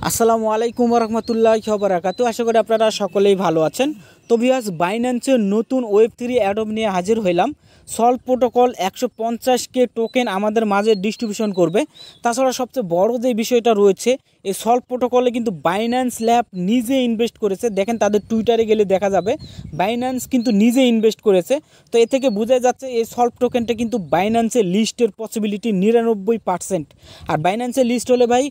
আসসালামু আলাইকুম রহমতুল্লাহি ওয়া বারাকাতুহু। আশা করি আপনারা সকলেই ভালো আছেন। তো ভিউয়ার্স, বাইন্যান্সের নতুন ওয়েব3 অ্যাডব নিয়ে হাজির হইলাম। সল্ভ প্রোটোকল 150K টোকেন আমাদের মাঝে ডিস্ট্রিবিউশন করবে। তাছাড়া সবচেয়ে বড় যে বিষয়টা রয়েছে, এই সল্ভ প্রোটোকলে কিন্তু বাইন্যান্স ল্যাব নিজে ইনভেস্ট করেছে। দেখেন তাদের টুইটারে গেলে দেখা যাবে বাইন্যান্স কিন্তু নিজে ইনভেস্ট করেছে। তো এ থেকে বোঝা যাচ্ছে এই সল্ভ টোকেনটা কিন্তু বাইন্যান্সের লিস্টের পসিবিলিটি 99%। আর বাইন্যান্সের লিস্ট হলে ভাই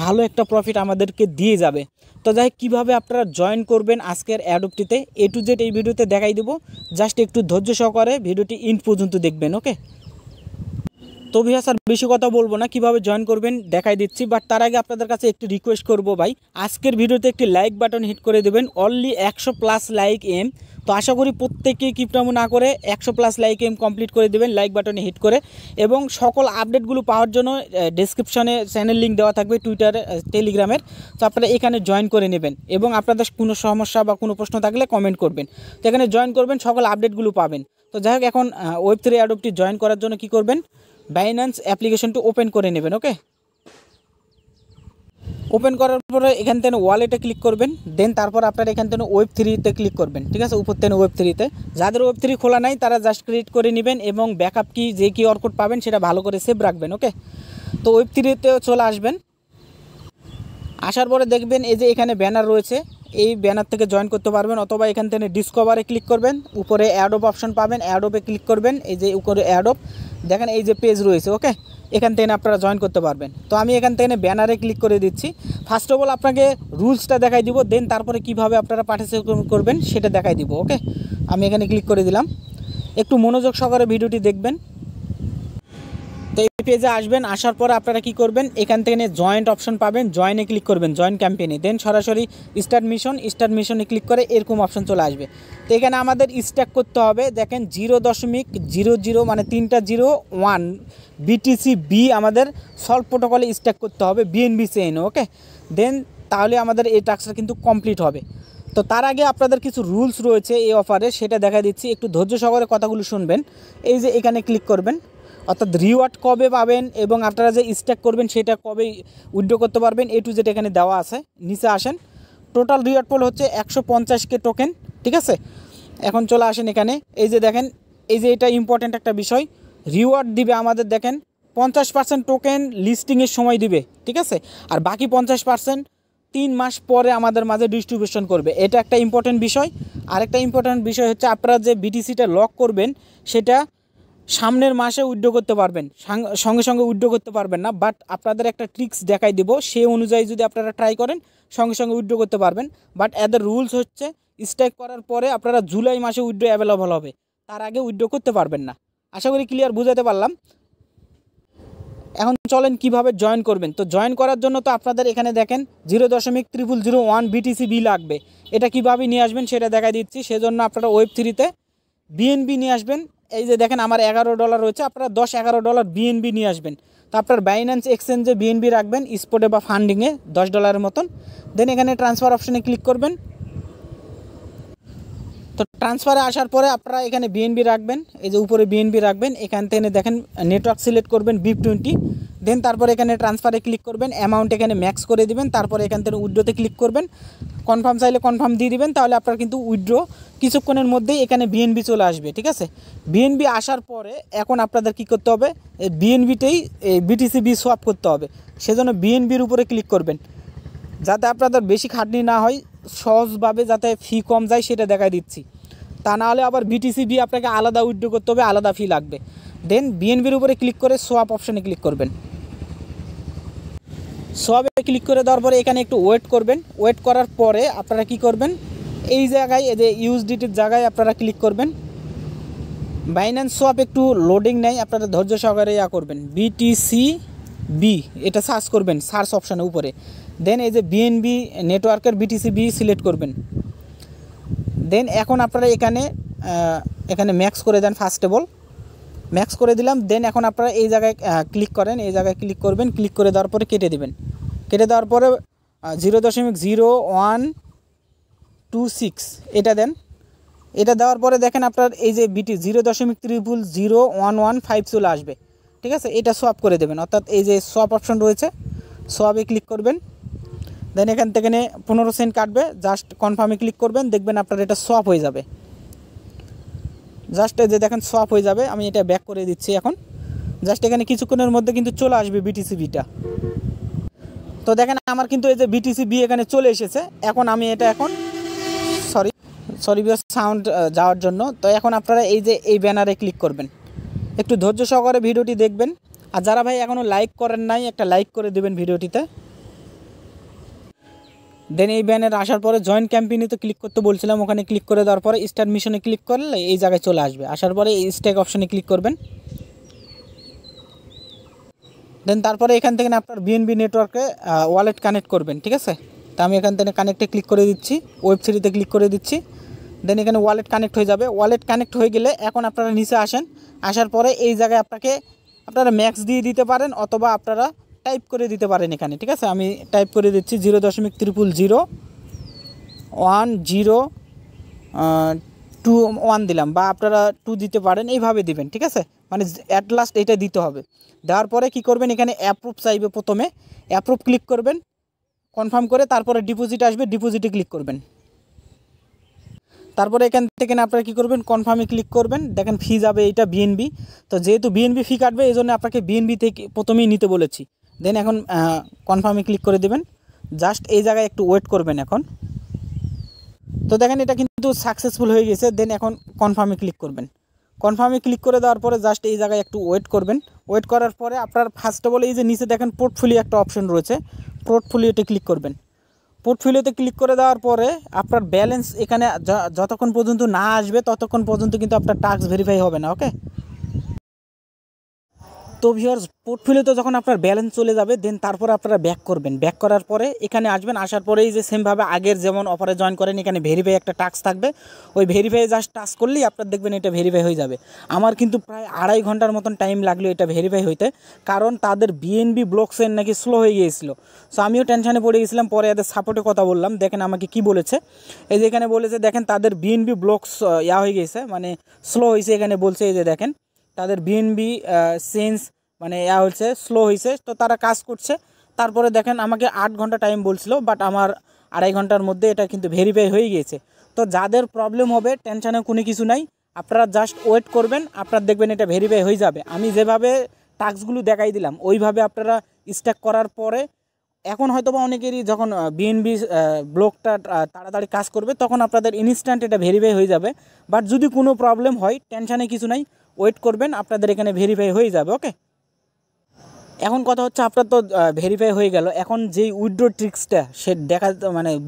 ভালো একটা প্রফিট আমাদেরকে দিয়ে যাবে। তো যাই কীভাবে আপনারা জয়েন করবেন আজকের অ্যাডপটিতে A to Z এই ভিডিওতে দেখাই দেবো। জাস্ট একটু ধৈর্য সহকারে ভিডিওটি ইন পর্যন্ত দেখবেন, ওকে। তো ভিউয়ার্স, আর বেশি কথা বলবো না, কিভাবে জয়েন করবেন দেখাই দিচ্ছি। বাট তার আগে আপনাদের কাছে একটি রিকোয়েস্ট করব ভাই, আজকের ভিডিওতে একটি লাইক বাটন হিট করে দেবেন। Only 100+ like em. তো আশা করি প্রত্যেকেই কিপটামো না করে 100+ লাইক এম কমপ্লিট করে দেবেন লাইক বাটনে হিট করে। এবং সকল আপডেটগুলো পাওয়ার জন্য ডেসক্রিপশনে চ্যানেল লিঙ্ক দেওয়া থাকবে টুইটার টেলিগ্রামের। তো আপনারা এখানে জয়েন করে নেবেন এবং আপনাদের কোনো সমস্যা বা কোনো প্রশ্ন থাকলে কমেন্ট করবেন। তো এখানে জয়েন করবেন, সকল আপডেটগুলো পাবেন। তো যাই হোক, এখন ওয়েব3 অ্যাডপটি জয়েন করার জন্য কি করবেন, বাইন্যান্স অ্যাপ্লিকেশনটি ওপেন করে নেবেন, ওকে। ওপেন করার পরে এখান থেকে ওয়ালেটে ক্লিক করবেন। দেন তারপর আপনারা এখান থেকে ওয়েব3তে ক্লিক করবেন, ঠিক আছে। উপর থেকে ওয়েব3তে যাদের ওয়েব3 খোলা নাই তারা জাস্ট ক্রিয়েট করে নেবেন এবং ব্যাকআপ কি যে কিউআর কোড পাবেন সেটা ভালো করে সেভ রাখবেন, ওকে। তো ওয়েব3তে চলে আসবেন। আসার পরে দেখবেন এই যে এখানে ব্যানার রয়েছে, এই ব্যানার থেকে জয়েন করতে পারবেন, অথবা এখান থেকে ডিসকভারে ক্লিক করবেন। উপরে অ্যাডব অপশন পাবেন, অ্যাডবে ক্লিক করবেন। এই যে উপরে অ্যাডব দেখেন, এই যে পেজ রয়েছে, ওকে। এখান থেকে আপনারা জয়েন করতে পারবেন। তো আমি এখান থেকে ব্যানারে ক্লিক করে দিচ্ছি। ফার্স্ট অফ অল আপনাকে রুলসটা দেখাই দিব, দেন তারপরে কিভাবে আপনারা পার্টিসিপেট করবেন সেটা দেখাই দিব, ওকে। আমি এখানে ক্লিক করে দিলাম। একটু মনোযোগ সহকারে ভিডিওটি দেখবেন। তো এই পেজে আসবেন, আসার পর আপনারা কি করবেন, এখান থেকে জয়েন্ট অপশন পাবেন, জয়েনে ক্লিক করবেন, জয়েন ক্যাম্পেইনে। দেন সরাসরি স্টার্ট মিশনে ক্লিক করে এরকম অপশন চলে আসবে। তো এখানে আমাদের স্ট্যাক করতে হবে, দেখেন 0.00 মানে 3টা 01 BTC বি আমাদের সল্ভ প্রোটোকলে স্ট্যাক করতে হবে বিএনবি চেইন, ওকে। দেন তাহলে আমাদের এই টাস্কটা কিন্তু কমপ্লিট হবে। তো তার আগে আপনাদের কিছু রুলস রয়েছে এই অফারে, সেটা দেখা দিচ্ছি, একটু ধৈর্য সহকারে কথাগুলো শুনবেন। এই যে এখানে ক্লিক করবেন, অর্থাৎ রিওয়ার্ড কবে পাবেন এবং আপনারা যে স্ট্যাক করবেন সেটা কবে উইথড্র করতে পারবেন A to Z এখানে দেওয়া আছে। নিচে আসেন, টোটাল রিওয়ার্ড পোল হচ্ছে 150K টোকেন, ঠিক আছে। এখন চলে আসেন এখানে, এই যে দেখেন, এই যে এটা ইম্পর্ট্যান্ট একটা বিষয়, রিওয়ার্ড দিবে আমাদের দেখেন 50% টোকেন লিস্টিংয়ের সময় দিবে, ঠিক আছে। আর বাকি 50% 3 মাস পরে আমাদের মাঝে ডিস্ট্রিবিউশন করবে। এটা একটা ইম্পর্ট্যান্ট বিষয়। আরেকটা ইম্পর্ট্যান্ট বিষয় হচ্ছে আপনারা যে বিটিসিটা লক করবেন সেটা সামনের মাসে উইথড্র করতে পারবেন, সঙ্গে সঙ্গে উইথড্র করতে পারবেন না। বাট আপনাদের একটা ট্রিক্স দেখাই দেবো, সেই অনুযায়ী যদি আপনারা ট্রাই করেন সঙ্গে সঙ্গে উইথড্র করতে পারবেন। বাট এদের রুলস হচ্ছে স্ট্যাক করার পরে আপনারা জুলাই মাসে উইথড্র অ্যাভেলেবল হবে, তার আগে উইথড্র করতে পারবেন না। আশা করি ক্লিয়ার বুঝাতে পারলাম। এখন চলেন কিভাবে জয়েন করবেন। তো জয়েন করার জন্য তো আপনাদের এখানে দেখেন 0.0001 BTC বি লাগবে। এটা কিভাবে নিয়ে আসবেন সেটা দেখাই দিচ্ছি। সেজন্য আপনারা ওয়েব3তে বিএনবি নিয়ে আসবেন। এই যে দেখেন আমার $11 রয়েছে, আপনারা $10-11 বিএনবি নিয়ে আসবেন। তো আপনার বাইন্যান্স এক্সচেঞ্জে বিএনবি রাখবেন, স্পটে বা ফান্ডিংয়ে $10 মতন। দেন এখানে ট্রান্সফার অপশনে ক্লিক করবেন। তো ট্রান্সফারে আসার পরে আপনারা এখানে বিএনবি রাখবেন, এই যে উপরে বিএনবি রাখবেন। এখান থেকে দেখেন নেটওয়ার্ক সিলেক্ট করবেন BIP20। দেন তারপরে এখানে ট্রান্সফারে ক্লিক করবেন, অ্যামাউন্ট এখানে ম্যাক্স করে দিবেন। তারপরে এখান থেকে উইথড্রোতে ক্লিক করবেন, কনফার্ম চাইলে কনফার্ম দিয়ে দিবেন। তাহলে আপনার কিন্তু উইথড্রো কিছুক্ষণের মধ্যেই এখানে বিএনবি চলে আসবে, ঠিক আছে। বিএনবি আসার পরে এখন আপনাদের কি করতে হবে, এই বিএনবিতেই BTC বি সোয়াপ করতে হবে। সেজন্য বিএনবির উপরে ক্লিক করবেন, যাতে আপনাদের বেশি খাটনি না হয়, সহজভাবে যাতে ফি কম যায় সেটা দেখাই দিচ্ছি। তা না হলে আবার BTC বি আপনাকে আলাদা উইথড্র করতে হবে, আলাদা ফি লাগবে। দেন বিএনবির উপরে ক্লিক করে সোয়াপ অপশানে ক্লিক করবেন। সোয়াপে ক্লিক করে দেওয়ার পরে এখানে একটু ওয়েট করবেন। ওয়েট করার পরে আপনারা কি করবেন, এই জায়গায় এই যে ইউএসডিটির জায়গায় আপনারা ক্লিক করবেন। বাইন্যান্স সোয়াপ একটু লোডিং নেয়, আপনারা ধৈর্য সহকারে করবেন। BTC বি এটা সার্চ করবেন, সার্চ অপশানে উপরে। দেন এই যে বিএনবি নেটওয়ার্কের BTC বি সিলেক্ট করবেন। দেন এখন আপনারা এখানে ম্যাক্স করে দেন, ফার্স্ট অফ অল ম্যাক্স করে দিলাম। দেন এখন আপনারা এই জায়গায় ক্লিক করেন, এই জায়গায় ক্লিক করবেন। ক্লিক করে দেওয়ার পরে কেটে দেবেন। কেটে দেওয়ার পরে 0.0126 এটা দেন। এটা দেওয়ার পরে দেখেন আপনার এই যে BT 0.000115 চলে আসবে, ঠিক আছে। এটা সোয়াপ করে দেবেন, অর্থাৎ এই যে সোয়াপ অপশন রয়েছে, সোয়াপে ক্লিক করবেন। দেন এখান থেকে 15 সেন্ট কাটবে, জাস্ট কনফার্মে ক্লিক করবেন, দেখবেন আপনার এটা সোয়াপ হয়ে যাবে। জাস্ট যে দেখেন সোয়াপ হয়ে যাবে। আমি এটা ব্যাক করে দিচ্ছি এখন। জাস্ট এখানে কিছুক্ষণের মধ্যে কিন্তু চলে আসবে বিটিসিবিটা। তো দেখেন আমার কিন্তু এই যে বিটিসিবি এখানে চলে এসেছে। এখন আমি এটা সরি সাউন্ড যাওয়ার জন্য। তো এখন আপনারা এই যে এই ব্যানারে ক্লিক করবেন, একটু ধৈর্য সহকারে ভিডিওটি দেখবেন। আর যারা ভাই এখনও লাইক করেন নাই, একটা লাইক করে দেবেন ভিডিওটিতে। দেন এই ব্যানারে আসার পরে জয়েন ক্যাম্পেইনে ক্লিক করতে বলছিলাম, ওখানে ক্লিক করে দেওয়ার পরে স্টার্ট মিশনে ক্লিক করলে এই জায়গায় চলে আসবে। আসার পরে এই স্ট্যাক অপশনে ক্লিক করবেন। দেন তারপরে এখান থেকে আপনার বিএনবি নেটওয়ার্কে ওয়ালেট কানেক্ট করবেন, ঠিক আছে। তো আমি এখান থেকে কানেক্টে ক্লিক করে দিচ্ছি, ওয়েব3 ক্লিক করে দিচ্ছি। দেন এখানে ওয়ালেট কানেক্ট হয়ে যাবে। ওয়ালেট কানেক্ট হয়ে গেলে এখন আপনারা নিচে আসেন। আসার পরে এই জায়গায় আপনারা ম্যাক্স দিয়ে দিতে পারেন, অথবা আপনারা টাইপ করে দিতে পারেন এখানে, ঠিক আছে। আমি টাইপ করে দিচ্ছি 0.0001021 দিলাম, বা আপনারা 2 দিতে পারেন, এইভাবে দিবেন, ঠিক আছে। মানে অ্যাট লাস্ট এটা দিতে হবে। দেওয়ার পরে কী করবেন, এখানে অ্যাপ্রুভ চাইবে, প্রথমে অ্যাপ্রুভ ক্লিক করবেন, কনফার্ম করে তারপরে ডিপোজিট আসবে, ডিপোজিটে ক্লিক করবেন। তারপরে এখান থেকে আপনারা কী করবেন, কনফার্মে ক্লিক করবেন। দেখেন ফি যাবে এইটা বিএনবি। তো যেহেতু বিএনবি ফি কাটবে, এই জন্য আপনাকে বিএনবি থেকে প্রথমেই নিতে বলেছি। দেন এখন কনফার্মে ক্লিক করে দেবেন। জাস্ট এই জায়গায় একটু ওয়েট করবেন এখন। তো দেখেন এটা কিন্তু সাকসেসফুল হয়ে গেছে। দেন এখন কনফার্মে ক্লিক করবেন। কনফার্মে ক্লিক করে দেওয়ার পরে জাস্ট এই জায়গায় একটু ওয়েট করবেন। ওয়েট করার পরে আপনার ফার্স্ট অফ অল এই যে নিচে দেখেন পোর্টফোলিও একটা অপশন রয়েছে, পোর্টফোলিওতে ক্লিক করবেন। পোর্টফোলিওতে ক্লিক করে দেওয়ার পরে আপনার ব্যালেন্স এখানে যতক্ষণ পর্যন্ত না আসবে ততক্ষণ পর্যন্ত কিন্তু আপনার টাস্ক ভেরিফাই হবে না, ওকে। তো ভিউয়ার্স, পোর্টফোলিওতে যখন আপনার ব্যালেন্স চলে যাবে, দেন তারপর আপনারা ব্যাক করবেন। ব্যাক করার পরে এখানে আসবেন। আসার পরে এই যে সেমভাবে আগের যেমন অফারে জয়েন করেন, এখানে ভেরিফাই একটা টাস্ক থাকবে। ওই ভেরিফাই জাস্ট টাচ করলেই আপনার দেখবেন এটা ভেরিফাই হয়ে যাবে। আমার কিন্তু প্রায় 2.5 ঘন্টার মতন টাইম লাগলো এটা ভেরিফাই হইতে, কারণ তাদের বিএনবি ব্লক চেইন নাকি স্লো হয়ে গিয়েছিলো। সো আমিও টেনশানে পড়ে গেছিলাম। পরে এদের সাপোর্টে কথা বললাম, দেখেন আমাকে কি বলেছে। এই যে এখানে বলেছে দেখেন তাদের বিএনবি ব্লকস হয়ে গেছে, মানে স্লো হয়েছে। এখানে বলছে এই যে দেখেন তাদের বিএনবি চেঞ্জ মানে হচ্ছে স্লো হয়েছে। তো তারা কাজ করছে। তারপরে দেখেন আমাকে 8 ঘন্টা টাইম বলছিল, বাট আমার 2.5 ঘন্টার মধ্যে এটা কিন্তু ভেরিফাই হয়ে গিয়েছে। তো যাদের প্রবলেম হবে টেনশানে কোনো কিছু নাই, আপনারা জাস্ট ওয়েট করবেন, আপনারা দেখবেন এটা ভেরিফাই হয়ে যাবে। আমি যেভাবে টাস্কগুলো দেখাই দিলাম ওইভাবে আপনারা স্ট্যাক করার পরে এখন হয়তোবা অনেকেরই যখন বিএনবি ব্লকটা তাড়াতাড়ি কাজ করবে, তখন আপনাদের ইনস্ট্যান্ট এটা ভেরিফাই হয়ে যাবে। বাট যদি কোনো প্রবলেম হয় টেনশানে কিছু নাই, ওয়েট করবেন, আপনাদের এখানে ভেরিফাই হয়ে যাবে, ওকে। এখন কথা হচ্ছে আপনার তো ভেরিফাই হয়ে গেল। এখন যেই উইথড্র ট্রিক্সটা সে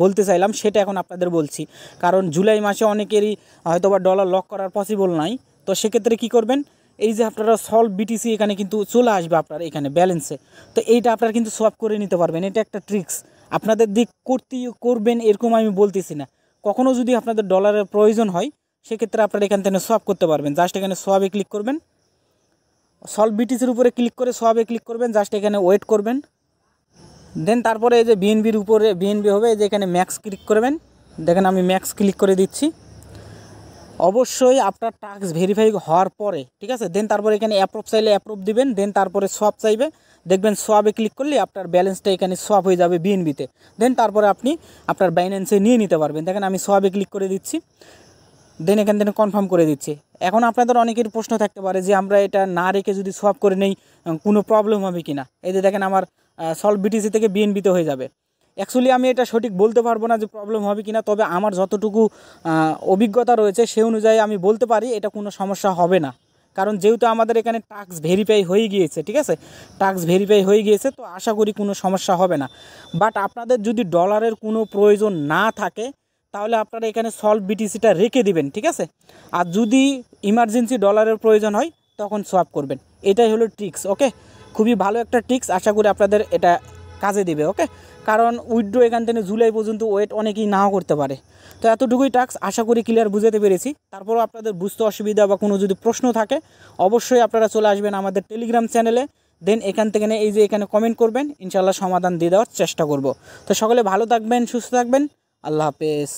বলতে চাইলাম সেটা এখন আপনাদের বলছি। কারণ জুলাই মাসে অনেকেরই হয়তোবা ডলার লক করার পসিবল নাই। তো সেক্ষেত্রে কী করবেন, এই যে আপনারা সলভ বিটিসি এখানে কিন্তু চলে আসবে আপনার এখানে ব্যালেন্সে। তো এইটা আপনারা কিন্তু সোয়াপ করে নিতে পারবেন। এটা একটা ট্রিক্স আপনাদের দিক করবেন এরকম আমি বলতেছি না। কখনও যদি আপনাদের ডলারের প্রয়োজন হয় সেক্ষেত্রে আপনারা এখান থেকে সোয়াপ করতে পারবেন। জাস্ট এখানে সোয়াবে ক্লিক করবেন, সলভ বিটিসির উপরে ক্লিক করে সোয়াবে ক্লিক করবেন, জাস্ট এখানে ওয়েট করবেন। দেন তারপরে এই যে বিএনবির উপরে বিএনবি হবে, এই যে এখানে ম্যাক্স ক্লিক করবেন। দেখেন আমি ম্যাক্স ক্লিক করে দিচ্ছি। অবশ্যই আপনার টাস্ক ভেরিফাই হওয়ার পরে, ঠিক আছে। দেন তারপরে এখানে অ্যাপ্রুভ চাইলে অ্যাপ্রুভ দিবেন। দেন তারপরে সোয়াপ চাইবে, দেখবেন সোয়াবে ক্লিক করলে আপনার ব্যালেন্সটা এখানে সোয়াপ হয়ে যাবে বিএনবিতে। দেন তারপরে আপনি আপনার বাইন্যান্সে নিয়ে নিতে পারবেন। দেখেন আমি সোয়াবে ক্লিক করে দিচ্ছি। দেন এখান থেকে কনফার্ম করে দিচ্ছি। এখন আপনাদের অনেকের প্রশ্ন থাকতে পারে যে আমরা এটা না রেখে যদি সোয়াপ করে নেই কোনো প্রবলেম হবে কি না। এই যে দেখেন আমার সলভ বিটিসি থেকে বিএনবিতে হয়ে যাবে। অ্যাকচুয়ালি আমি এটা সঠিক বলতে পারবো না যে প্রবলেম হবে কি না, তবে আমার যতটুকু অভিজ্ঞতা রয়েছে সেই অনুযায়ী আমি বলতে পারি এটা কোনো সমস্যা হবে না। কারণ যেহেতু আমাদের এখানে টাস্ক ভেরিফাই হয়ে গিয়েছে, ঠিক আছে, টাস্ক ভেরিফাই হয়ে গিয়েছে, তো আশা করি কোনো সমস্যা হবে না। বাট আপনাদের যদি ডলারের কোনো প্রয়োজন না থাকে তাহলে আপনারা এখানে সলভ বিটিসিটা রেখে দিবেন, ঠিক আছে। আর যদি ইমার্জেন্সি ডলারের প্রয়োজন হয় তখন সোয়াপ করবেন। এটাই হলো ট্রিক্স, ওকে। খুবই ভালো একটা ট্রিক্স, আশা করি আপনাদের এটা কাজে দেবে, ওকে। কারণ উইথড্র এখান থেকে জুলাই পর্যন্ত ওয়েট অনেকেই নাও করতে পারে। তো এতটুকুই টাস্ক, আশা করি ক্লিয়ার বুঝাতে পেরেছি। তারপরও আপনাদের বুঝতে অসুবিধা বা কোনো যদি প্রশ্ন থাকে অবশ্যই আপনারা চলে আসবেন আমাদের টেলিগ্রাম চ্যানেলে। দেন এখান থেকে এই যে এখানে কমেন্ট করবেন, ইনশাআল্লাহ সমাধান দিয়ে দেওয়ার চেষ্টা করব। তো সকলে ভালো থাকবেন, সুস্থ থাকবেন, আল্লাহ হাফেজ।